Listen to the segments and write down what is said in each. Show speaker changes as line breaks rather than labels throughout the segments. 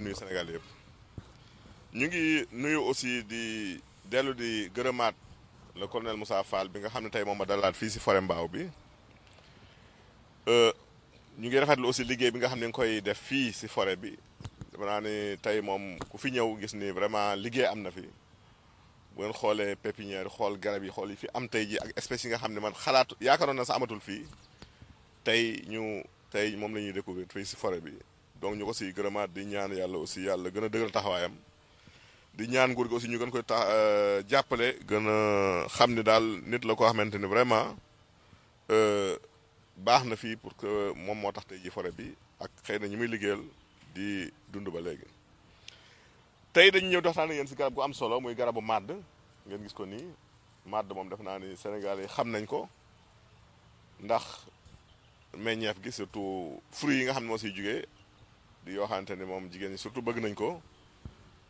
nuyu Sénégal yëpp ñu ngi nuyu aussi di dellu di gërëmaat le colonel Moussa Fall bi nga xam ne tey moom ma dalaat fii si forêt mbaaw bi ñu ngi rafetlu aussi liggéey bi nga xam ne nga koy def fii si forêt bi dama naa ni tey moom ku fi ñëw gis ni vraiment liggéey am na fi bu ngeen xoolee pépinière xool garab yi xool yi fi am tey ji ak espèces yi nga xam ne man xalaatu yaakaaroon na sa amatul fii tey moom la ñuy découvrir fii si forêt bi donc ñu ko si gërëmaat di ñaan yàlla aussi yàlla gën a dëgëral taxawaayam di ñaan nguur gi aussi ñu gën koy jàppale gën a xam ni daal nit la koo xamante ni vraiment baax na fii pour que moom moo tax tey ji forêt bi ak xëy na ñi muy liggéeyal di dund ba léegi. tey dañu ñëw doxtaan ak yéen si garab gu am solo muy garabu màdd ngeen gis ko nii màdd moom def naa ni Sénégal yi xam nañ ko ndax meññeef gi surtout fruits yi nga xam ne moo siy jugee di yoo xamante ni moom jigéen ñi surtout bëgg nañ ko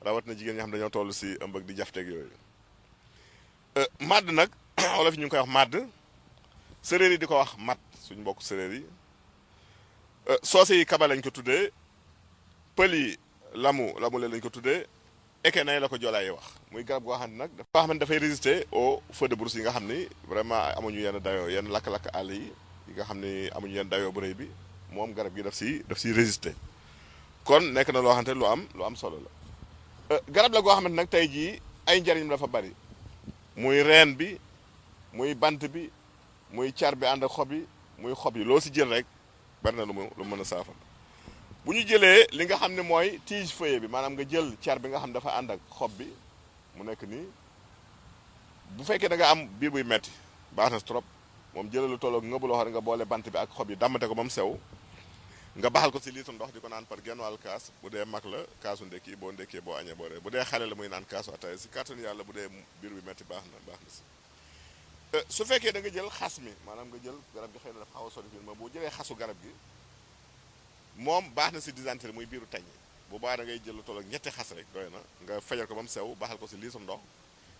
rawat na jigéen ñi xam dañoo toll si ëmb ak di jafteeg yooyu. màdd nag wolof yi ñu ngi koy wax màdd séréer yi di ko wax mat suñu mbokk séréer yi soose yi kaba lañ ko tuddee pël yi lamu leen lañ ko tuddee eke nay la ko joolaay wax muy garab goo xam ne nag dafa xam ne dafay résister au feu de brousse yi nga xam ni vraiment amuñu yenn dayoo yenn lakk-lakk àll yi nga xam ni amuñu yenn dayoo bu rëy bi moom garab gi daf si résister kon nekk na loo xamante lu am solo la garab la goo xamante nag tey jii ay njariñ dafa bari muy reen bi muy bant bi muy car bi ànd ak xob yi muy xob yi loo si jël rek bari na lu mën a saafara bu ñu jëlee li nga xam ne mooy tige feuillet bi maanaam nga jël car bi nga xam dafa ànd ak xob bi mu nekk nii bu fekkee da nga am biir buy metti baax na trop moom jëlal lu tolloog nga bu loxo nga boole bant bi ak xob yi dammate ko ba mu sew nga baxal ko si litre ndox di ko naan par genn wàll kaas bu dee mag la kaasu ndekki boo ndekkee boo añee boo ree bu dee xale la muy naan kaasu ataaya si kàttanu yàlla bu dee biir bi metti baax na si su fekkee da nga jël xas mi maanaam nga jël garab gi xëy na dafa xaw a sori fii ma boo jëlee xasu garab gi moom baax na si dysenterie muy biiru tañ bu baax da ngay jël lu tolloog ñetti xas rek doy na nga fajal ko ba mu sew baxal ko si litre ndox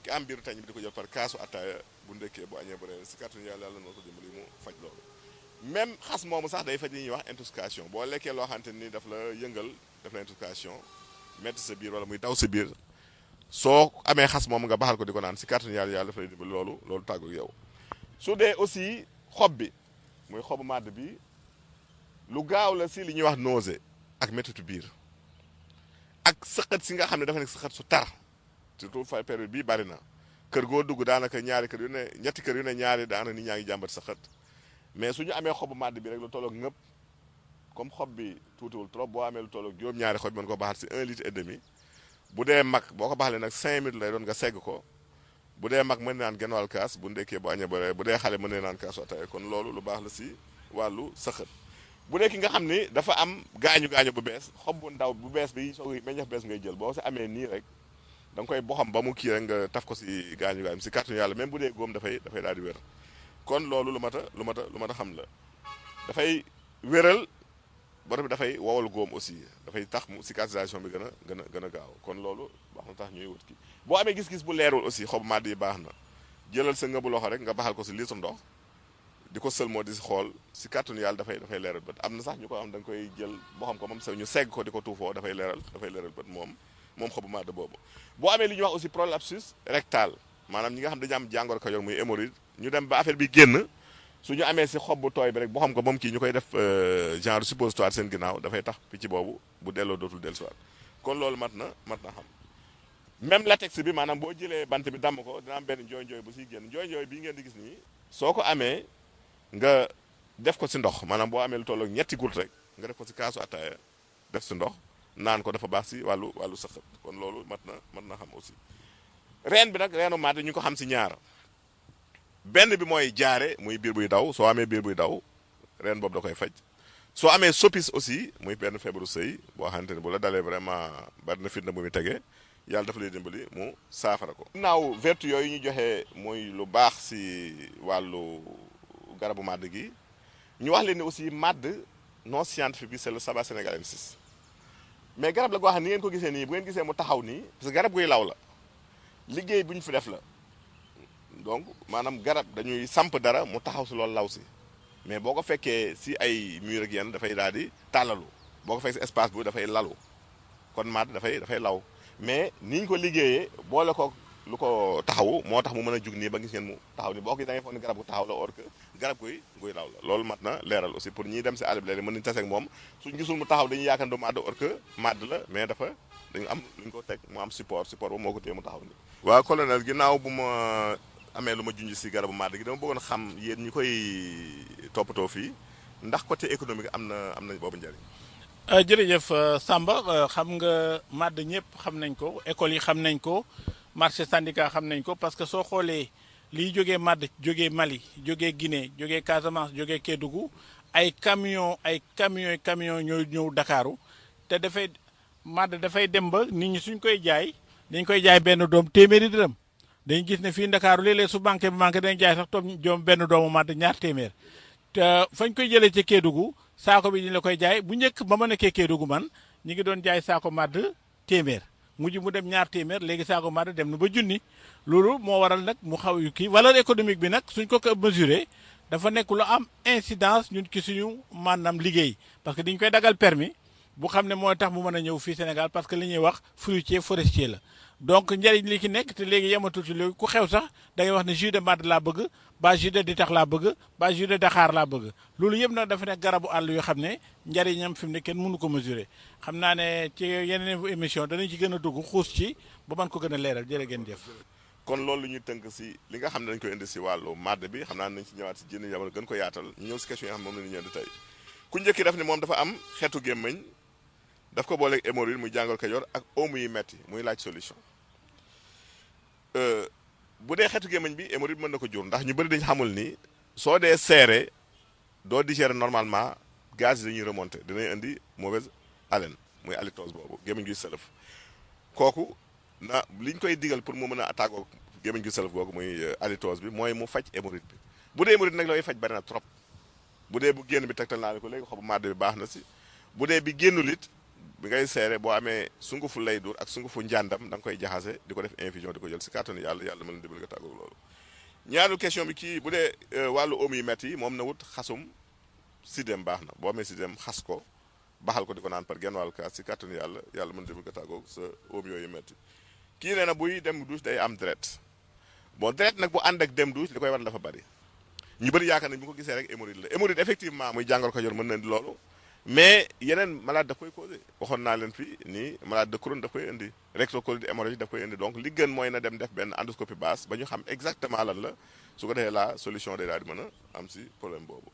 ki am biiru tañ bi di ko jël par kaasu ataaya bu ndekkee boo añee boo ree si kàttanu yàlla noo ko dimbali mu faj loolu même xas moomu sax day faj li ñuy wax intoxication boo lekkee loo xamante ni daf la yëngal daf la intoxication metti sa biir wala muy daw sa biir soo amee xas moom nga baxal ko di ko naan si kàttanu yàlla daf lay dimbali loolu tàggu yow. su dee aussi xob bi muy xobu màdd bi lu gaaw la si li ñuy wax nausée ak méttitu biir ak sëqët si nga xam ne dafa nekk sëqët su tar surtout fa période bii bari na kër goo dugg daanaka ñetti kër yu ne ñaari daanaka nit ñaa ngi jàmbat sëqët mais su ñu amee xobu màdd bi rek lu tolloog ngëpp comme xob bi tuutiwul trop boo amee lu tolloog juróom-ñaari xob bi mën ko baxal si 1 litre et demi bu dee mag boo ko baxalee nag 5 minutes lay doon nga segg ko bu dee mag mën naan genn wàll kaas bu ndekkee bu añee ba bu dee xale mën na naan kaasu ataaya kon loolu lu baax la si wàllu sëxët bu dee ki nga xam ni dafa am gaañu bu bees xob bu ndaw bu bees bi soo meññeef bees ngay jël boo si amee nii rek da nga koy boxam ba mu kii rek nga taf ko si gaañu si kàttanu yàlla même bu dee góom dafay daal di wér kon loolu lu mat a xam la dafay wéral borom bi dafay wowal góom aussi dafay tax mu cicatrisation bi gën a gaaw kon loolu wax na tax ñuy wut kii boo amee gis-gis bu leerul aussi xobu màdd yi baax na jëlal sa ngëbu loxo rek nga baxal ko si litre ndox di ko sël moo di si xool si kàttanu yàlla dafay leeral bët am na sax ñu ko xam da nga koy jël boo xam ko moom sew ñu segg ko di ko tuufoo dafay leeral bët moom xobu màdd boobu boo amee li ñuy wax aussi prolapsus rectal maanaam ñi nga xam dañu am jàngoro ko yor muy hémorroïde ñu dem ba affaire bi génn su ñu amee si xob bu tooy bi rek boo xam ko moom kii ñu koy def genre suppositoire seen ginnaaw dafay tax picc boobu bu delloo dootul dellusiwaat kon loolu mat na xam même latex bi maanaam boo jëlee bant bi damm ko dina am benn njooy bu siy génn njooy bii ngeen di gis nii soo ko amee nga def ko si ndox maanaam boo amee lu tolloog ñetti goutte rek nga def ko si kaasu ataaya def si ndox naan ko dafa baax si wàllu sëqët kon loolu mat na xam aussi reen bi nag reenu màdd ñu ko xam si ñaar benn bi mooy jaare muy biir buy daw soo amee biir buy daw reen boobu da koy faj soo amee soppis aussi muy benn feebaru sëy boo xamante ni bu la dalee vraiment bari na fitna bu muy tegee yàlla dafa lay dimbali mu saafara ko. ginnaaw vertu yooyu ñu joxe muy lu baax si wàllu garabu màdd gi ñu wax leen ni aussi màdd non scientifique bi c'est le Saba senegalensis mais garab la goo xam ni ngeen ko gisee nii bu ngeen gisee mu taxaw nii parce que garab guy law la liggéey bu ñu fi def la donc maanaam garab dañuy samp dara mu taxaw si loolu law si mais boo ko fekkee si ay mur ak yenn dafay daal di tàllalu boo ko fekk si espace bu dafay lalu kon màdd dafay law mais niñ ko liggéeyee boole ko lu ko taxawu moo tax mu mën a jug nii ba gis ngeen mu taxaw ni boo ko da ngay foog ni garab gu taxaw la or que garab guy law la loolu mat na leeral aussi pour ñiy dem si àll bi léegi mën nañu taseeg moom suñ gisul mu taxaw dañuy yaakaar du màdd or que màdd la mais dañu am lu ñu ko teg mu am support ba moo ko téye mu taxaw ni waaw colonel ginnaaw bu ma amee lu ma junj si garabu màdd gi dama bëggoon xam yéen ñi koy toppatoo fii ndax côté économique am na boobu njëriñ.
jërëjëf Samba xam nga màdd ñëpp xam nañ ko école yi xam nañ ko marché syndicat xam nañ ko parce que soo xoolee liy jógee màdd jógee Mali jógee Guinée jógee Casamance jógee Kédougou ay camion ñooy ñëw Dakaaru te màdd dafay dem ba nit ñi suñ koy jaay dañ koy jaay benn doom téeméeri dërëm dañ gis ne fii Ndakaaru léeg-léeg su banque bi manqué dañ jaay sax joom benn doomu màdd ñaar téeméer te fañ koy jëlee ci Kédougou saako bi ñu la koy jaay bu njëkk ba ma nekkee Kédougou man ñi ngi doon jaay saako màdd téeméer mujj mu dem ñaar téeméer léegi saako màdd dem na ba junni loolu moo waral nag mu xaw yu kii valeur économique bi nag suñ ko mesuré dafa nekk lu am incidence ñun ci suñu maanaam liggéey parce que dañ koy dagal permis bu xam ne mooy tax mu mën a ñëw fii Sénégal parce que li ñuy wax fruitier forestier la donc njëriñ li ci nekk te léegi yematul ci léegi ku xew sax da ngay wax ne jus de màdd laa bëgg ba jus de ditax laa bëgg ba jus de daxaar laa bëgg loolu yëpp nag dafa nekk garabu àll yoo xam ne njëriñam fi mu ne kenn mënu ko mesurer xam naa ne ci yeneen émission danañ ci gën a dugg xuus ci ba mën ko gën a leeral jërë ngeen jëf.
kon loolu ñu tënk si li nga xam ne dañ koy indi si wàllu màdd bi xam naa nañ si ñëwaat si jënd jamono gën ko yaatal ñu ñëw si question yi nga xam moom la ñu ñëw di tey ku njëkki daf ne moom dafa am xeetu gémmiñ daf ko booleeg hémorroïde muy jàngal Kajoor ak omu yi metti muy laaj solution bu dee xeetu gémmiñ bi hémorroïde mën na ko jur ndax ñu bëri dañu xamul ni soo dee seere doo digérer normalement gaz yi dañuy remonter dinañ indi mauvaise haleine muy halitose boobu gémmiñ guy sëlëf kooku na liñ koy digal pour mu mën a attaquer gémmiñ guy sëlëf googu muy halitose bi mooy mu faj hémorroïde bi bu dee hémorroïde nag looy faj bari na trop bu dee bu génn bi tegtal naa ko léegi xobu màdd bi baax na si bu dee bi génnul it bi ngay seere boo amee sungufu lay dur ak sungufu njàndam da nga koy jaxase di ko def infusion di ko jël si kàttanu yàlla mën na dimbali nga tàggoog loolu ñaareelu question bi kii bu dee wàllu oom yi métti yi moom na wut xasum sidem baax na boo amee sidem xas ko baxal ko di ko naan par genn wàllu kaas si kàttanu yàlla mën na dimbali nga tàggoog sa oom yooyu métti kii nee na buy dem douche day am deret bon deret nag bu ànd ak dem douche li koy waral dafa bari ñu bëri yaakaar nañ bu ko gisee rek hémorroïde la hémorroïde effectivement muy jàngal ko yor mën na indi loolu mais yeneen malade daf koy causé waxoon naa leen fii nii malade de Crohn daf koy indi rectocolite hémorragique daf koy indi donc li gën mooy na dem def benn endoscopie basse ba ñu xam exactement lan la su ko defee la solution day daal di mën a am si problème boobu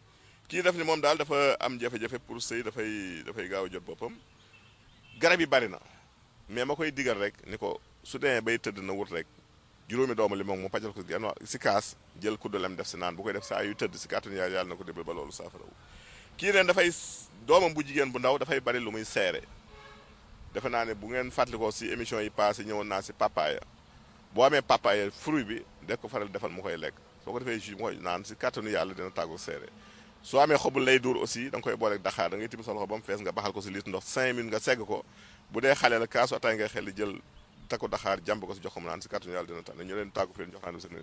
kii def ni moom daal dafa am jafe-jafe pour sëy dafay gaaw a jot boppam garab yi bari na mais ma koy digal rek ni ko su demee bay tëdd na wut rek juróomi doomu limon mu pajal ko si kaas jël kuddalem def si naan bu koy def saa yu tëdd si kàttanu yàlla na ko dimbal ba loolu saafarawu kii neen dafay doomam bu jigéen bu ndaw dafay bari lu muy seere defe naa ne bu ngeen fàttalikoo si émission yi passé ñëwoon naa si papaaya boo amee papaaya fruit bi def ko faral defal mu koy lekk soo ko defee jus mu koy naan si kàttanu yàlla dina tàggu seere soo amee xobu lay duur aussi da nga koy booleeg daxaar da ngay tibb sa loxo ba mu fees nga baxal ko si litre ndox 5 minutes nga segg ko bu dee xale la kaasu ataay ngay xel jël takku daxaar jàmb ko si jox ko mu naan si kàttanu yàlla dina tax ne ñu leen tàggu fi leen jox naa dem seen